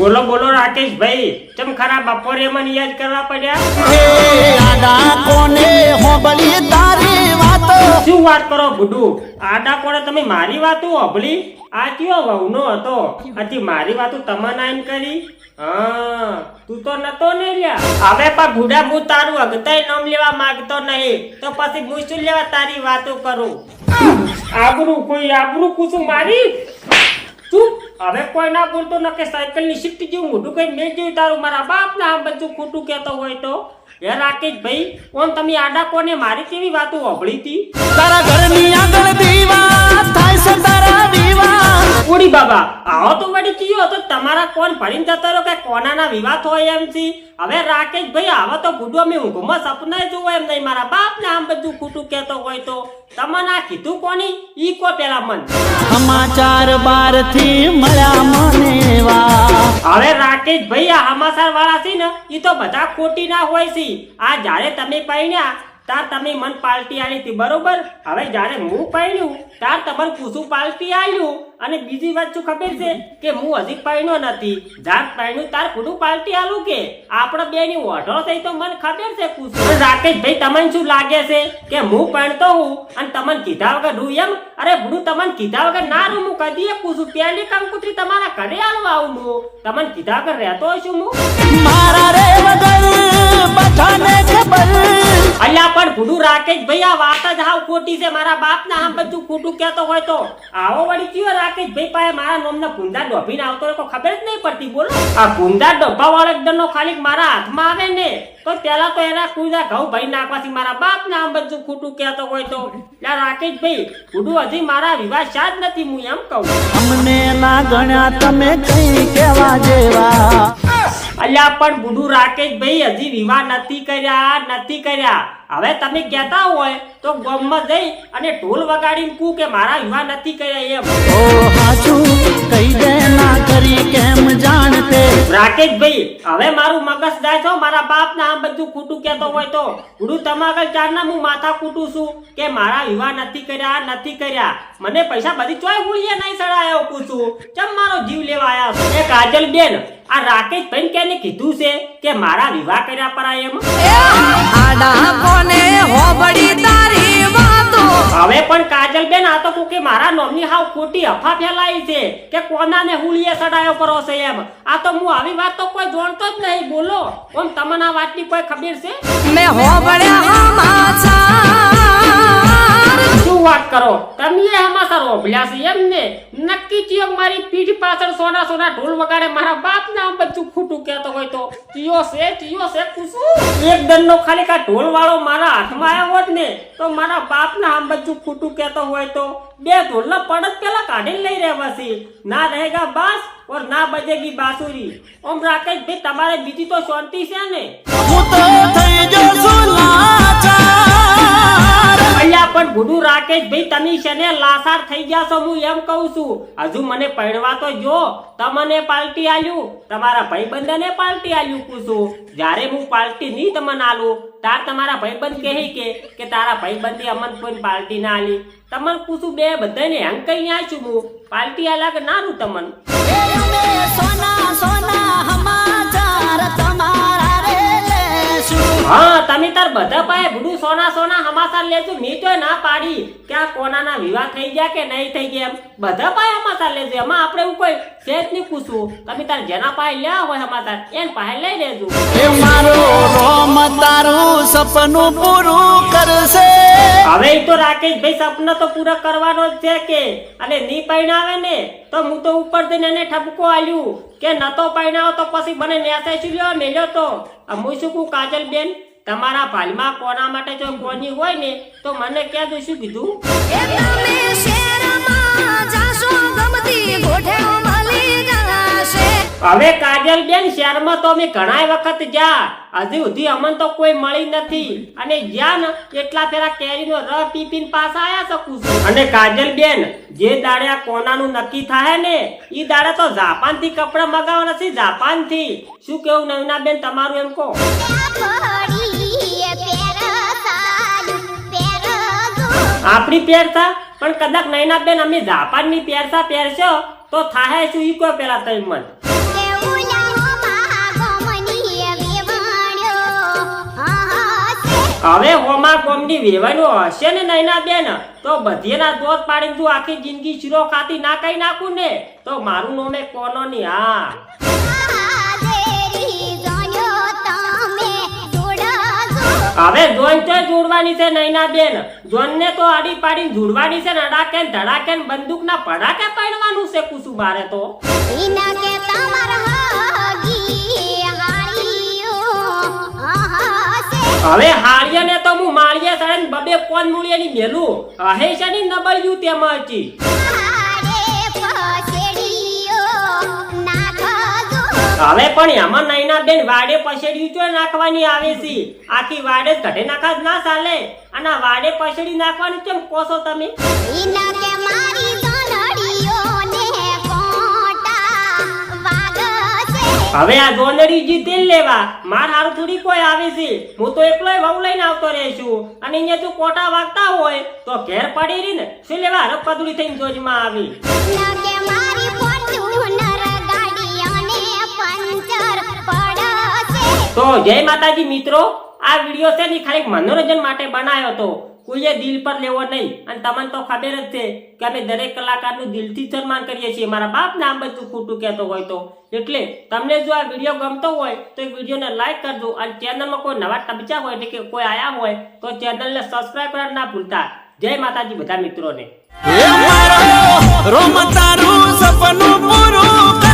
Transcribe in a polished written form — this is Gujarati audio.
બોલો બોલો રાકેશભાઈ, ચમ ખરા બપોરે મને યાદ કરવા પડ્યા? શું વાત કરો બુડુ? આડા કોણે તમે મારી વાતો હોભળી? આ કયો વહુનો હતો, આથી મારી વાતો તમને આઈન કરી? હા, તું તો નતો ને લ્યા. હવે પણ બુડા હું તારું અગતાય નામ લેવા માંગતો નહીં, તો પછી હું શું લેવા તારી વાતો કરું? આબરૂ કોઈ આબરૂ કુસુમ મારી ચૂપ. હવે કોઈ ના બોલતો ન કે સાયકલ ની સીટ જેવું મોઢું કઈ મેં જેવું તારું મારા બાપ ના આમ બધું ખોટું કહેતો હોય તો. હે રાકેશભાઈ, કોણ તમે આડા કોને મારી કેવી વાતો હોભળી હતી? તારા ઘરની આગળ દીવા થાય છે તારા દીવા. ઓડી બાબા, આવો તો વળી કયો તો તમારા કોણ ભરીને જતો રહ્યો કે કોનાના વિવાદ હોય એમ છે? હવે રાકેશભાઈ, આવો તો બુડો મેં ઊંઘમાં સપના જોવો એમ નહીં, મારા બાપ ને આમ બધું ખોટું કહેતો હોય તો. તમને આ કીધું કોની? ઈ કો પેલા મન સમાચાર બાર થી મળ્યા મને વા. હવે રાકેશભાઈ, આ સમાચાર વાળા છે ને ઈ તો બધા ખોટી ના હોય છે. આ જ્યારે તમે પૈણ્યા તાર તમે મન પાલટી આલી હતી, બરોબર? હવે જ્યારે હું પૈણ્યું તાર તમને પૂછું પાલટી આલ્યું. અને બીજી વાત શું ખબર છે કે હું હજી પૈણ્યો નથી, જાર પૈણ્યું તાર પૂરું પાલટી આલું કે આપણે બે ની ઓઢો થઈ તો મને ખબર છે પૂછું. રાકેશભાઈ, તમને શું લાગે છે કે હું પૈણતો હું અને તમને કીધા વગર રૂ એમ? અરે બુડું, તમને કીધા વગર ના રૂ હું કદી પૂછું? પહેલી કંકુતરી તમારા ઘરે આલવા આવું હું, તમને કીધા વગર રહેતો છું હું? મારા રે વગર બધાને ખબર. અલ્યા પણ બુડું રાકેશભાઈ, આ વાત જ હાવ ખોટી છે. મારા બાપ ના આમ બધું ખોટું કહેતો હોય તો આવો વળી કયો રાકેશભાઈ પાસે મારા નામના ભૂંડા ડોભીને આવતો હોય તો ખબર જ નહીં પડતી? બોલો, આ ભૂંડા ડોભા વાળો એકદમ ખાલી મારા હાથમાં આવે ને તો પેલા તો એના કુદા ઘઉં ભાઈ નાખવાથી મારા બાપ ને આમ બધું ખોટું કહેતો હોય તો. રાકેશભાઈ, બુડું હજી મારા વિવાહ શાદ નથી, હું એમ કહું. અમને ના ગણ્યા તમે કઈ કેવા જેવા. અલ્યા પણ બુડું રાકેશભાઈ, હજી વિવાહ નથી કર્યા. હવે તમે કહેતા હોય તો ગામમાં જઈ અને ઢોલ વગાડીને કહું કે મારા વિવાહ નથી કર્યા એમ. ઓ હાચું કઈ દે ના કરી કેમ જાણતે. રાકેશભાઈ, હવે મારું મગજ જાય છે મારા બાપ ના આમ બધું ખોટું કહેતો હોય તો. બુડું તમારા ચારના હું માથા કૂટું છું કે મારા વિવાહ નથી કર્યા. મને પૈસા બધી ચોય ગુળીએ નહીં ચડાયો પૂછું, ચમ મારો જીવ લેવા આવ્યા? એ કાજલ બેન, આ રાકેશભાઈ કેને કીધું છે કે મારા વિવાહ કર્યા પર એમ? હવે પણ કાજલ બેન, આ તો કે મારા નામની હાવ ખોટી અફવા ફેલાઈ છે કે કોનાને હુલીએ ચડાયો કરો છે એમ. આ તો હું આવી વાત તો કોઈ જાણતો જ નહીં. બોલો, ઓમ તમને આ વાતની કોઈ ખબર છે? શું વાત કરો તમે? સમાચાર હોભળ્યા છે એમ ને? નક્કી ચિયો મારી પીઠ પાછળ સોના ઢોલ વગાડે મારા બાપ ને આમ બધું ખોટું કહેતો હોય તો? ચિયો છે પૂછું? એક દંડનો ખાલી કા ઢોલ વાળો મારા હાથમાં આવ્યો હોત ને તો મારા બાપ ને આમ બધું ખોટું કહેતો હોય તો બે ઢોલના પડત પેલા કાઢીને લઈ રહેવા છે. ના રહેગા બાસ और ના બજેગી બાંસુરી. ઓમ રાકેશભાઈ, તમારે બીજી તો શાંતિ છે ને? હું તો થઈ જશું લાચાર. અલ્યા પણ બુડું રાકેશભાઈ, તમે શેને લાસાર થઈ ગયા છો હું એમ કહું છું? હજુ મને પરણવા તો જો. તમને પાલટી આલ્યું, તમારા ભાઈબંધને પાલટી આલ્યું પૂછું. જ્યારે હું પાલટી નહીં તમને આલું તાર તમારા ભાઈબંધ કહે કે તારા ભાઈબંધે અમન કોઈ પાલટી ના આલી. તમને પૂછું, બે બધાને હેંગ કઈ આશું હું? પાલટી આલા કે નાનું તમને? હા, તમે તાર બધા પાસે બુડું સોના સમાચાર લેજો. મેં તો ના પાડી કે આ કોનાના વિવાહ થઈ ગયા કે નહીં થઈ ગયા એમ. બધા પાસે સમાચાર લેજો, એમાં આપણે એવું કોઈ સેજ નહીં પૂછવું. તમે તાર જેના પાસે લ્યા હોય સમાચાર એને પાસે લઈ લેજો. મારો રોમ તારું સપનું પૂરું કરશે. હવે તો રાકેશભાઈ, સપના તો પૂરા કરવાનો જ છે કે. અને ની પૈણાવે ને તો હું તો ઉપર જઈને એને ઠપકો આલ્યું કે નતો પૈણાવો તો પછી મને નેસે લ્યો મેલ્યો તો. હું શું કહું કાજલ બેન, તમારા ભાલમાં કોના માટે જો કોની હોય ને તો મને કહેજો. શું કીધું? હવે કાજલ બેન, શહેરમાં તો અમે ઘણા વખત જા, હજી સુધી અમને તો કોઈ મળી નથી. અને જ્યાં ને એટલા ફેરા કેરીનો રસ પીપીને પાછા આયા શકું છું. અને કાજલ બેન, જે દાડે આ કોનાનું નક્કી થાય ને ઈ દાડે તો જાપાન થી કપડા મગાવવા નથી, જાપાન થી. શું કેવું નવના બેન તમારું એમ કહો? આપણી પહેરતા પણ કદાચ નૈના બેન અમે જાપાન ની પહેરશો તો થાય શું ઈ કોઈ પેલા તમે મન હવે હોમા કોમની વેવાનું હશે ને નૈના બેન તો બધીના દોત પાડીને તું આખી જિંદગી શીરો ખાતી ના કઈ નાખું ને તો મારું નોમે કોનો ની હા હવે જોઈન તો જોડવાની છે નૈના બેન જોન ને તો આડી પાડીને જોડવાની છે ને અડાકે ને ધડાકે ને બંદૂક ના પડાકે પડવાનું છે કુસુ બારે તો હવે હાળીએ ને તો હું માળીએ સડે બબે કોણ મૂળીએ ની મેલું હે છે ની નબળ્યું તેમાં હતી હવે પણ એમાં નૈના બેન વાડે પછેડ્યું તો નાખવાની આવે છે આખી વાડે ઘટે નાખા જ ના ચાલે અને વાડે પછેડી નાખવાનું કેમ કોસો તમે હવે આ જોનડી જીતી લેવા માર હારું થોડી કોઈ આવે છે હું તો એકલોય વહુ લઈને આવતો રહેશું અને અહીંયા જો કોટા વાગતા હોય તો ઘેર પડી રહી ને શું લેવા હરક પદુડી થઈને જોજમાં આવી તો જય માતાજી મિત્રો આ વિડિયો છે ને ખાલી મનોરંજન માટે બનાવ્યો હતો કોઈએ દિલ પર લેવો નહીં અને તમને તો ખબર જ છે કે અમે દરેક કલાકારનું દિલથી સન્માન કરીએ છીએ મારા બાપ નામ બધું ખોટું કહેતો હોય તો એટલે તમને જો આ વિડિયો ગમતો હોય તો વિડિયોને લાઈક કરજો અને ચેનલમાં કોઈ નવા ટબચા હોય એટલે કે કોઈ આયા હોય તો ચેનલને સબસ્ક્રાઇબ કરવા ના ભૂલતા જય માતાજી બધા મિત્રોને રોમ તારું સપનું પૂરું